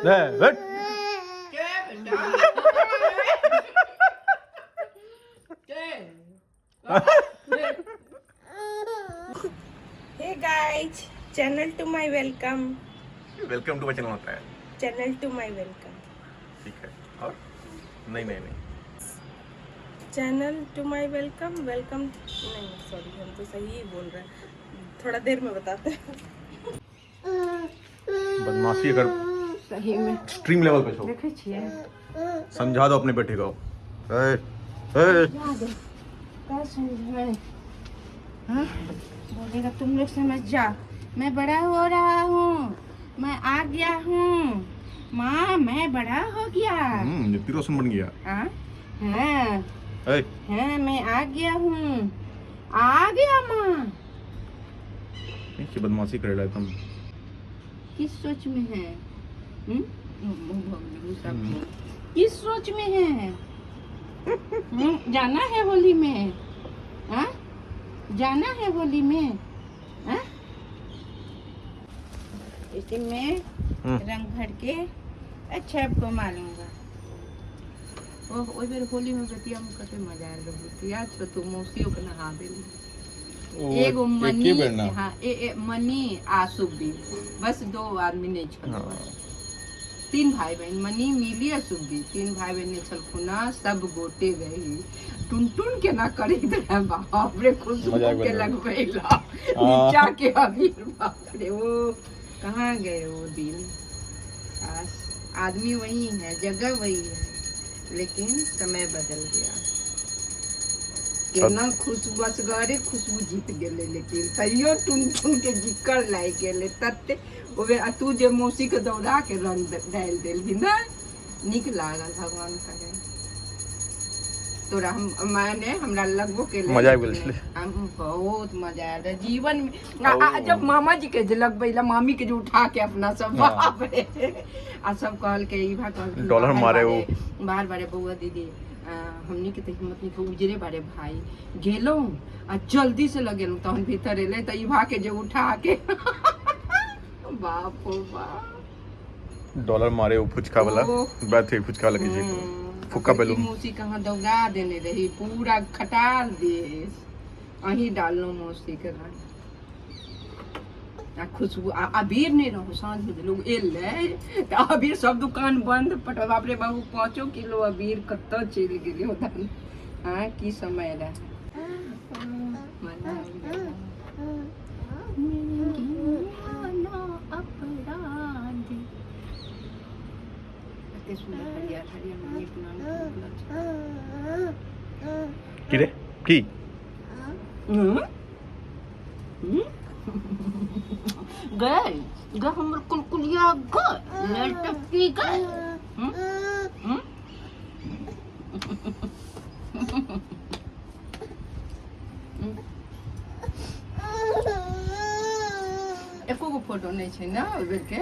ले बैठ hey guys, channel to my welcome. Welcome to my channel होता है, चैनल टू माय वेलकम। ठीक है। और नहीं नहीं नहीं channel to my welcome. Welcome नहीं, सॉरी, हम तो सही ही बोल रहे हैं। थोड़ा देर में बताते हैं। बदमाशी अगर सही में एक्सट्रीम लेवल पे छो, देखे छिए। समझा दो अपने बेटे को। ए, ए, क्या समझाए? हाँ? बोलेगा तुम लोग समझ जा, मैं बड़ा हो रहा हूँ, मैं आ गया हूँ माँ, मैं बड़ा हो गया। नीति रोशन बन गया। हाँ हाँ ए, हाँ, मैं आ गया हूँ, आ गया माँ। ये बदमाशी कर रहा है तुम। किस सोच में है? किस सोच में है? जाना है होली में? हाँ? जाना है होली में? हाँ? इसी में रंग भर के अच्छा आपको मालूंगा। ओह, ओई बेर होली में बतिया में कते मजा आयल रहे। याद छ तू मौसियों के नहा देली। एगो मनी, हाँ, मनी आसुबी, बस 2 आदमी नहीं छल। 3 भाई बहन, मनी, मिली और सुब्बी, 3 भाई बहन छलखुन। सब गोटे गई टुन के ना करी रहे। बाप रे, खुशबू के लगवेला नीचा के अबीर। बाप रे, वो कहाँ गए वो दिन? आदमी वही है, जगह वही है, लेकिन समय बदल गया। केना खुशबू, असगरे खुशबू जीत गेले, लेकिन तैयो टुन के जिक्र लाई गेले तत्ते। ओबे तू जे मौसी के दौड़ा के रंग डाल देली ना, निक लागल। भगवान करे तोरा मैंने हमरा लगबो के मजा आबि गेल छले। हम बहुत मजा आयल रहे जीवन में। जब मामा जी के जे लगबैला, मामी के जे उठा के अपना सब, बाप रे। आ सब कहल के ई भा कहल डॉलर मारे वो बार बारे बउआ दीदी, हमनी के तो हिम्मत नहीं को उजरे बारे भाई गेलो आ जल्दी से लगेलू, तहन भीतर एले त ई भा के जे उठा के बाप रे बाप। डॉलर मारे वो फुचका वाला बात है, फुचका लगे जी फुक्का बेलू। मौसी कहाँ दौड़ा देने रही, पूरा खटाल दे अही डालनो मौसी के रंग। आ खुशबू अबीर नहीं रहो, साँझ में लोग एले त अबीर सब दुकान बंद। पट बाप रे बाबू, 5 किलो अबीर कत्ता चल गेले होता। हाँ, की समय रहे। की रे की गए ग हमर कुलकुलिया गए लटकी गए। एको गो फोटो नहीं छै ना ओइ बेर के।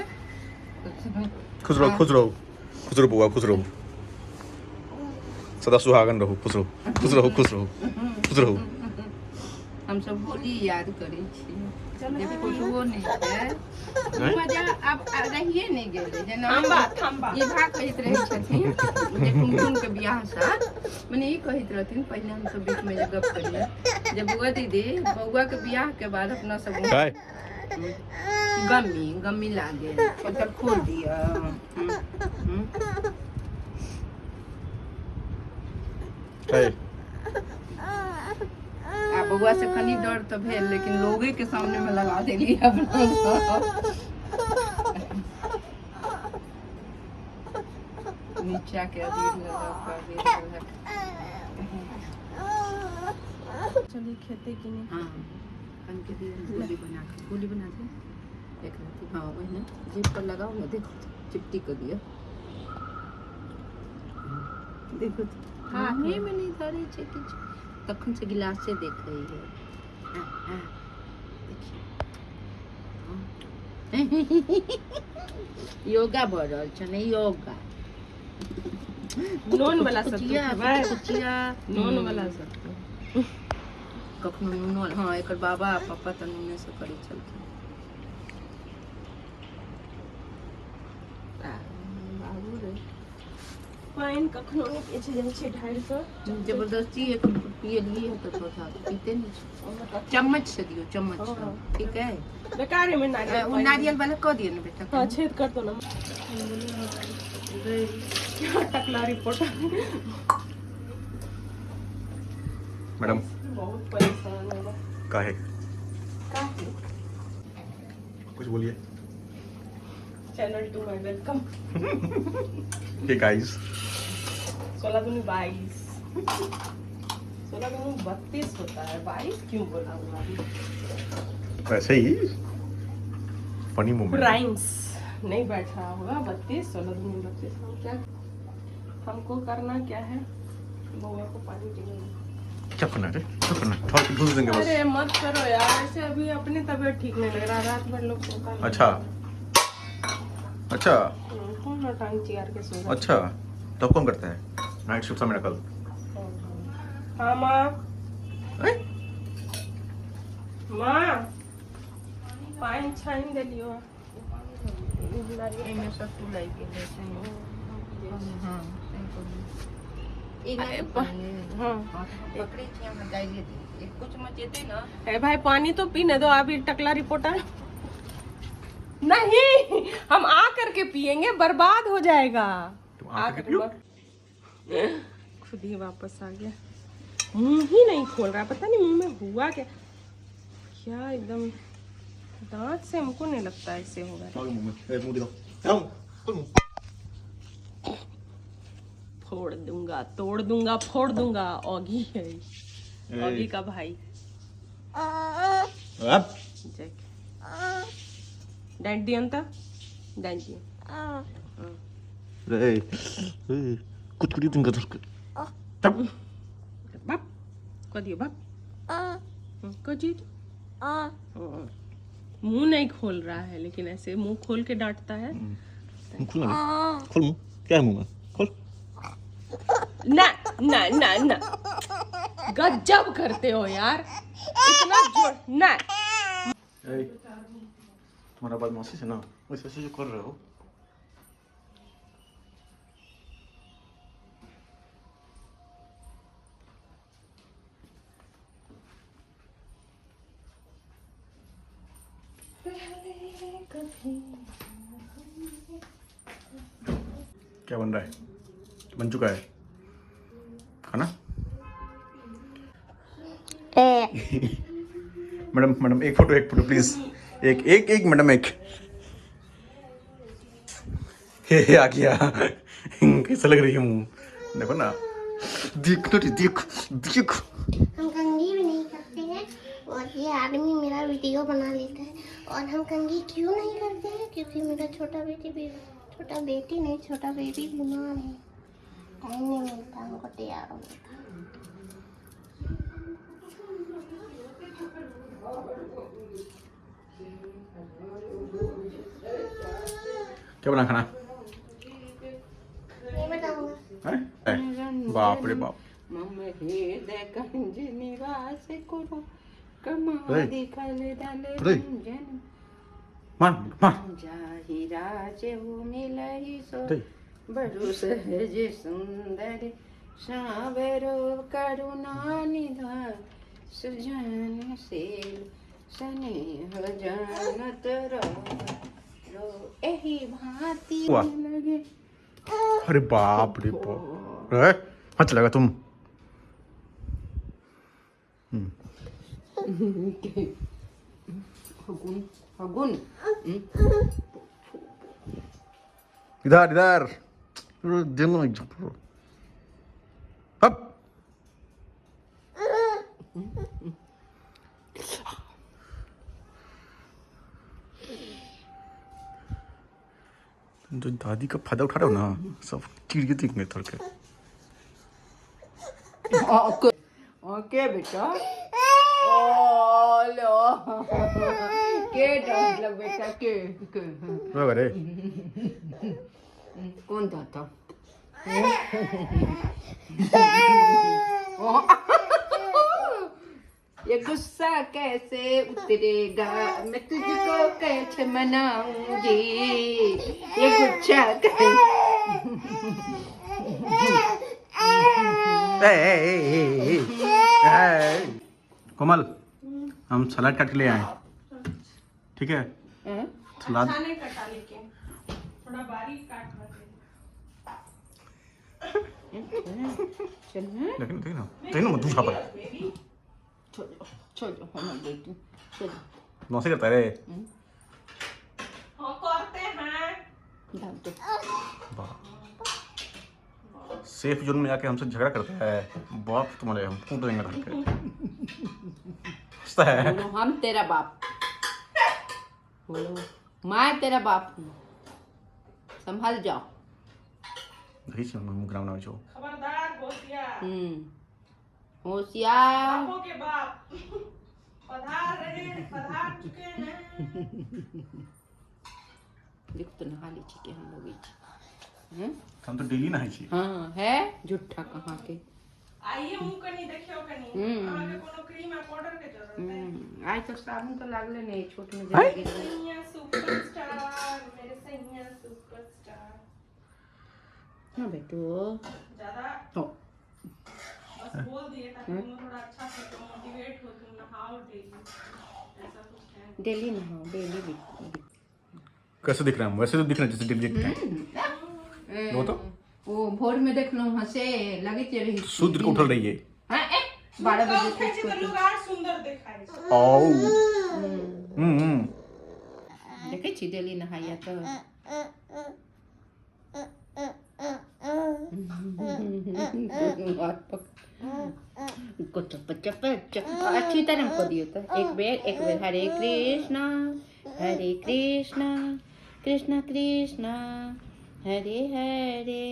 खुश रहो खुश रहो खुश रहो बुआ, खुश रहो, सदा सुहागन रहो, खुश रहो खुश रहो खुश रहो खुश रहो। हम सब होली याद करै छी, जे फोटो नहीं है मजा अब रहिए नहीं गेले। जेना ई भा कहैत रहे छथिन जे टुनटुन के बियाह सा, मने ई कहैत रहथिन पहले हम सब बीच में गप करिए, जे बुआ दीदी बउआ के बियाह के बाद अपना सब गमी लागे, चल खोल दिया। आ बउआ से कनी डर तो भेल, लेकिन लोगे के सामने में लगा देली अपना। नीचा के अबीर लगा चलिए खेते की नहीं। हाँ, कन के दिन गोली बना दे एक राती। हाँ, वही ना जीप पर लगाओ ना, देखो चिपटी को दिया, देखो हाँ में नहीं धरे छे किछ, तखन से गिलास से देख रही है। योगा भ रहल छ ने, योगा नॉन वाला सब नॉन वाला सब कखनो नून। हाँ, एकर बाबा पापा त नूने से करै छलखिन। पाइन कखनो नहीं पीछे जाइ छै ढारि कऽ जबरदस्ती एक पिए लिए तो थोड़ा पीते नहीं। चम्मच से दियो, चम्मच से, ठीक है। बेकार है में वो नारियल नारियल वाला कह दियो ना बेटा। हाँ छेद कर दो ना। टकला रिपोर्टर मैडम बहुत परेशान है काहे कुछ बोलिए। Channel to my welcome. Hey guys 16 दूनी 22, 16 दूनी 32 होता है, 22 क्यों बोला हुआ अभी? वैसे ही फनी मोमेंट। राइम्स नहीं बैठ रहा होगा। 32 16 दूनी 32। हम क्या हमको करना क्या है? बउआ को पानी चाहिए। क्या करना है? क्या करना है? थोड़ा सा घुस देंगे बस। अरे मत करो यार ऐसे, अभी अपनी तबीयत ठीक नहीं लग रहा, रात भर लोग सोता नहीं। अच्छा अच्छा कौन ना टांग चियार के सो रहा है? अच्छा तो कौन करता है नाइट शिफ्ट था मेरा कल। हाँ माँ, माँ पानी छाइन दे लियो। एमे सब तू लाई के ले से। हां सही को। ई नहीं हाँ पकड़ी थी हम गाइले दी। एक कुछ मचेते ना। ए भाई पानी तो पीने दो अभी। टकला रिपोर्टर नहीं, हम आ करके पिएंगे, बर्बाद हो जाएगा। तुम आ करके पियो। खुद ही वापस आ गया। मुंह ही नहीं खोल रहा, पता नहीं मुंह में हुआ क्या। क्या एकदम दांत से हमको नहीं लगता ऐसे होगा। मुंह दिखाओ। फोड़ दूंगा, तोड़ दूंगा, फोड़ दूंगा। ऑगी है, ऑगी का भाई। ಡ್ಯಾಡಿ ಅಂತ ಡ್ಯಾಡಿ कुछ करिए तुम गदर तब बाप को दियो बाप को जी मुंह नहीं खोल रहा है, लेकिन ऐसे मुंह खोल के डांटता है। खोल मुंह। क्या है मुंह में? खोल। ना ना ना ना, गजब करते हो यार, इतना जोर ना। तुम्हारा बदमाशी से ना वैसे ऐसे जो कर रहे हो। क्या बन रहा है? बन चुका है खाना। मैडम मैडम एक फोटो प्लीज। एक एक एक मैडम एक। हे आ गया। कैसा लग रही है मुंह? देखो ना, देख देख देख। हम कंघी भी नहीं करते हैं और ये आदमी मेरा वीडियो बना लेता है। और हम कंघी क्यों नहीं करते हैं? क्योंकि मेरा छोटा बेटी बीमार है। टाइम नहीं मिलता हमको तैयार होने का। क्या बना खाना? नहीं बताऊंगा। हैं? बाप रे बाप। मम हृदय कंज निवास करो कमादी कल दल रंजन मार मार। जाहि राज हो मिलहि सो बरु सहज सुंदर सावरो करुणा निधान सुजन शील स्नेह जानत रो एहि भांति वाह। लगे। अरे बाप रे बाप। हाथ चलेगा तुम। हगुन इधर इधर दोनों हप। जो दादी का फायदा उठा रहे हो ना, सब चिड़िया दिखेंगे थोड़ के। ओके बेटा। ओलो के मतलब बेटा के अरे कौन था? ये गुस्सा कैसे उतरेगा, मैं तुझको कैसे मनाऊंगी, ये गुस्सा कोमल हम सलाद काट के ले आए, ठीक है? सलाद अच्छा नहीं कटा लेकिन थोड़ा बारीक काट रहे चल लेकिन देखना मत दूसरा पर छोड़ हम बेटी छोड़ नौसे करता है रे। हाँ करते हैं। डाल दो। सेफ जोन में आके हमसे झगड़ा करता है, बाप तुम्हारे हम कूट देंगे धर के। हंसता है। बोलो हम तेरा बाप, बोलो मैं तेरा बाप हूँ, संभाल जाओ। नहीं चल हम ग्राउंड में जो खबरदार होशियार। होशियार। बापों के बाप पधार चुके हैं। देख तो नहा लीजिए के हम लोग हम तो डेली नहाई छी। हाँ है झूठा कहाँ के। आइए मुंह कनी देखियो कनी आगे कोनो क्रीम आ पाउडर के जरूरत है। आज तो साबुन तो लागले नहीं, छोट में हैं? सैया सुपरस्टार, मेरे सैया सुपरस्टार। हाँ बेटू ज्यादा तो बस बोल दिए ताकि तुम थोड़ा अच्छा से मोटिवेट हो, तुम नहाओ डेली, ऐसा कुछ है। डेली नहाओ डेली भी। कैसे दिख रहा है? वैसे तो दिख रहा है जैसे डेली दिखता है। वो तो वो भोर में देख लो हंसे लगे चे रही सूत्र को उठल रही है। हाँ 12 बजे उठे छी तो लोग और सुंदर दिखाई। आओ देखे छी डेली नहाया तो अच्छी तरह को दियो तो एक बेर हरे कृष्णा कृष्णा कृष्णा हरे हरे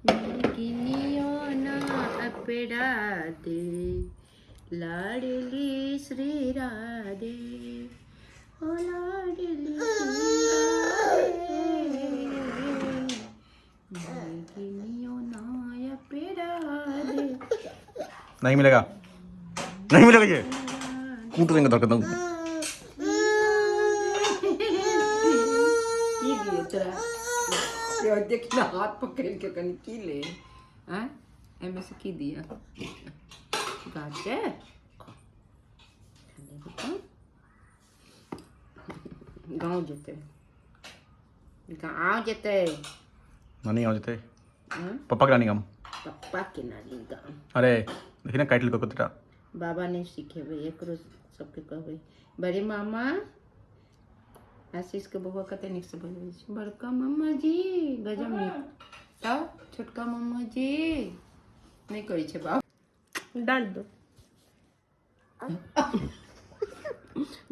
किनियो ना अपराधे लाडली श्री राधे ओ लाडली किनियो ना अपराधे। नहीं मिलेगा, नहीं मिलेगा, ये कूट देंगे धर के तुम। देखना हाथ पकड़ के कहीं की ले हैं एम से की दिया गाजर गाँव जते नानी आ जाते पापा के नानी गाँव। पप्पा के नानी गाँव। अरे देखी ना काट लो तेरा बाबा ने सीखे भाई एक रोज सबके कहबे बड़े मामा आशीष के बउआ कते निक से बोले छै बड़का मम्मा जी गजब नीक तब छोटका मम्मा जी नहीं करै छै बाप डांट दो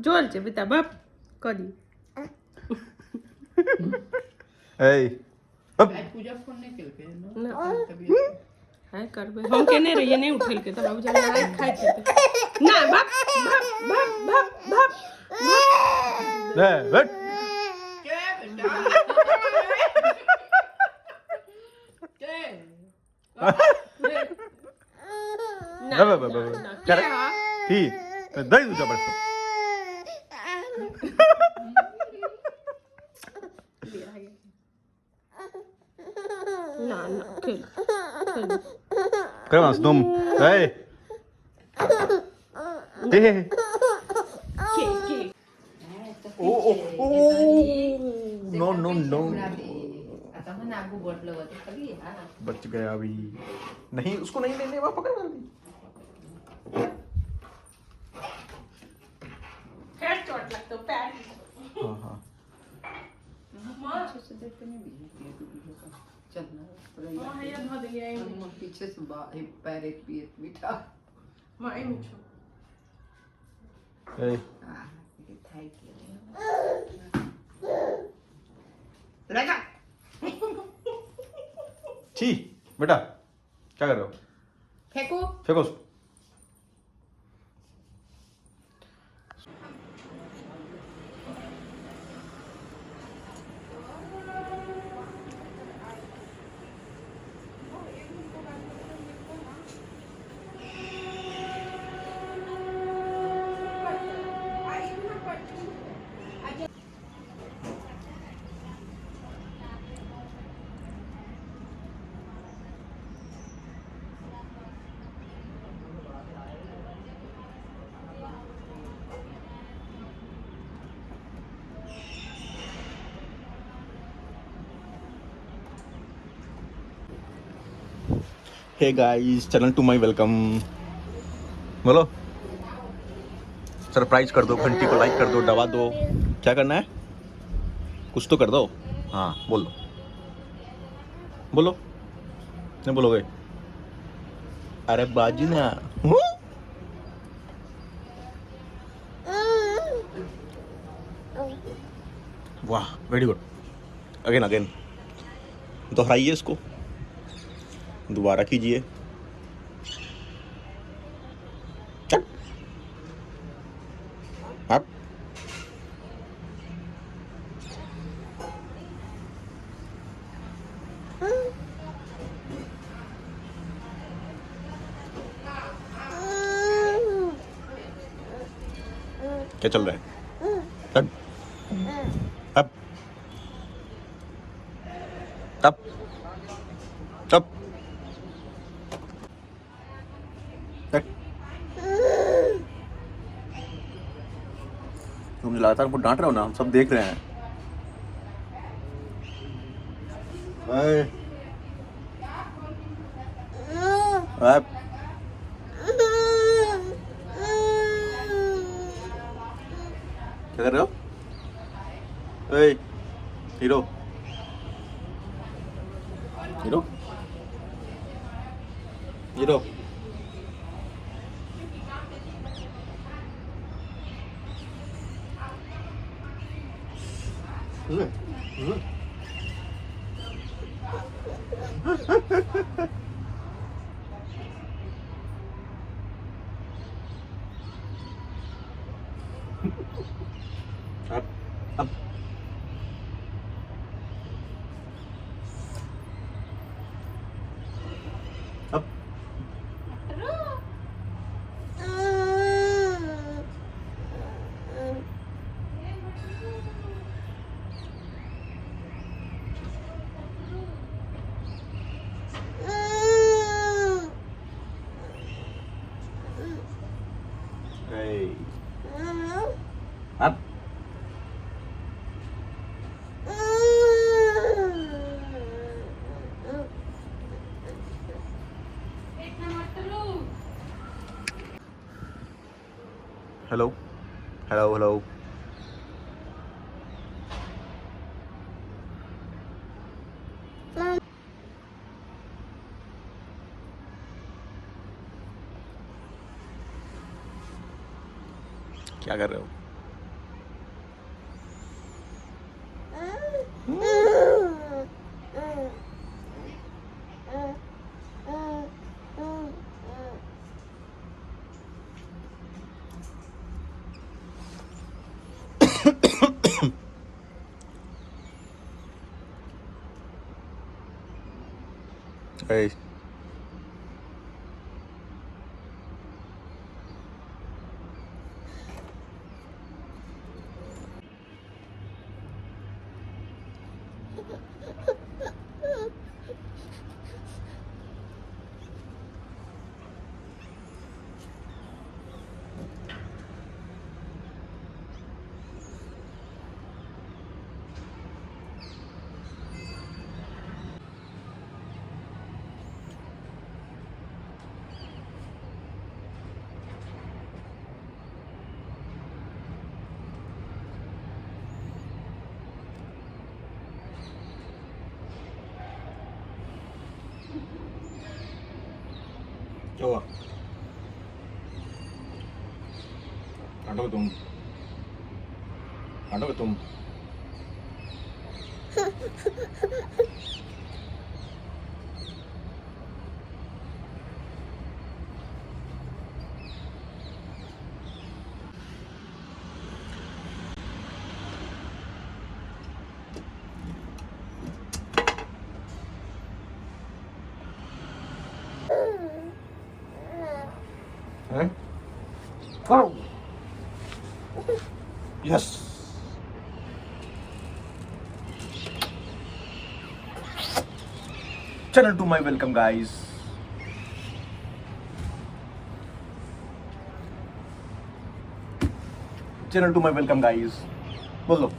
जोल छे बेटा बाप करी ए पूजा फोन नहीं केलके ना है करबे हम केने रहिए नहीं उठेल के तब बाबू जान खाइ छै ना बाप बाप बाप बाप बाप ले बैठ क्या ही दई दूजा बैठ ना ना खेल कर बस तुम ए के ओ ओ ओ नो नो नो आता हम आगू बढ़ लगत खाली हां बच गया अभी नहीं उसको नहीं लेने वहां पकड़ जल्दी फिर चोट लगता पैर हां हां अच्छे से देखते नहीं भी चलना मां है धो दिया हम पीछे से पैर एक भी मीठा मां आई मिठो ए थाई के लगा छी बेटा क्या कर रहे हो फेंको फेंको उसको hey guys, channel to my welcome. बोलो, सरप्राइज कर दो, घंटी को लाइक कर दो, दबा दो। क्या करना है? कुछ तो कर दो। हाँ बोल दो, बोलो। नहीं बोलोगे? अरे बाजी ना। वाह, वेरी गुड। अगेन अगेन दोहराइए इसको, दोबारा कीजिए। चल आप क्या चल रहा है? चल अब तब तब तक तुम लगातार हमको डांट रहे हो ना, हम सब देख रहे हैं। अरे, अब क्या कर रहे हो? ए, हीरो हीरो हीरो अब अब अब ए, अब हेलो हेलो हेलो। क्या कर रहे हो? ए, क्या हुआ? काटोगे तुम? काटोगे तुम? हैं? Yes. Channel to my welcome guys. Channel to my welcome guys. बोलो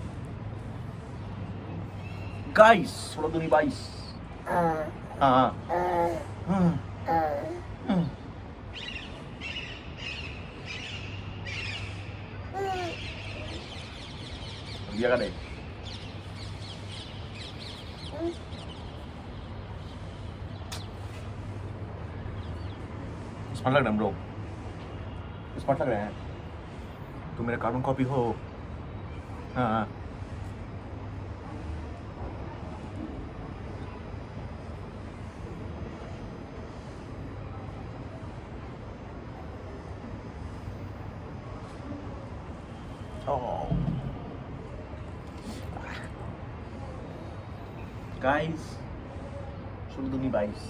गाइस, थोड़ा तो नहीं बाइस। हाँ हाँ हाँ। दिया का नहीं स्मार्ट लग रहे हैं हम लोग, स्मार्ट लग रहे हैं। तुम मेरे कार्बन कॉपी हो। हाँ गाइस, शुरू दुनी 22।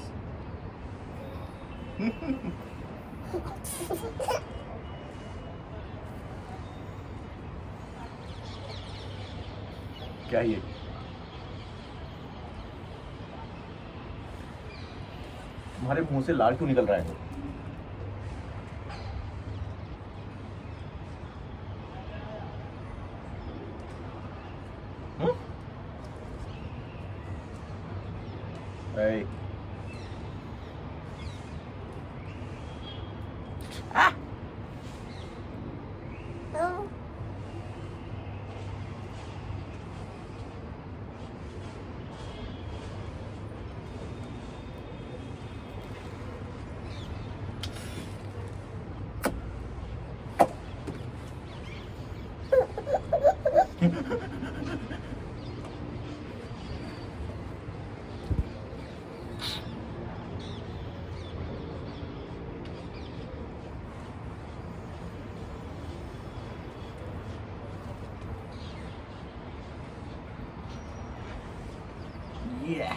क्या है ये? तुम्हारे मुंह से लाल क्यों निकल रहा है? Hey. Ah! Yeah.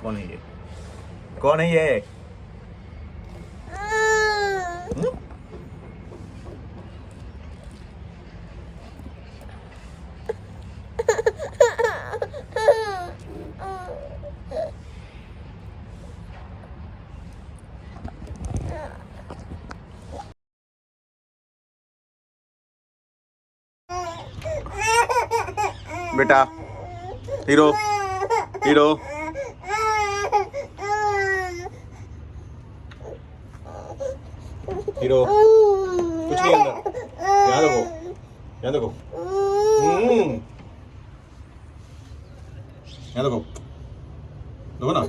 कौन है ये? कौन है ये? बेटा हीरो हीरो हीरो कुछ नहीं अंदर, यहाँ देखो, यहाँ देखो, यहाँ देखो, देखो ना।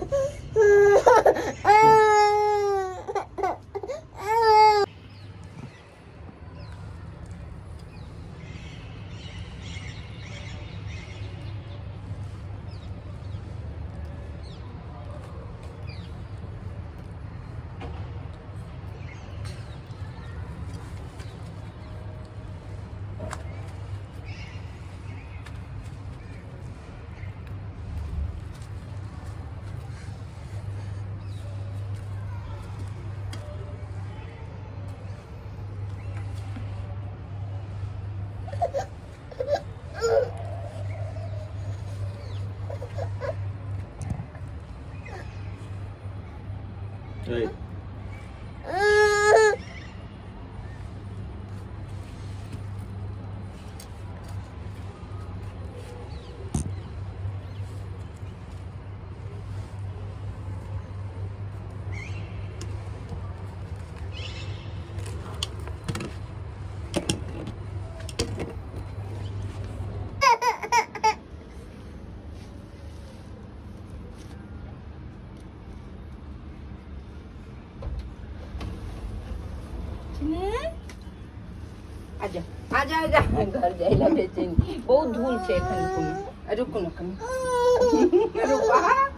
Hey. आजा आजा आजा घर जाइला बेचैन बहुत धूल छे एखन रुको न कनी रुको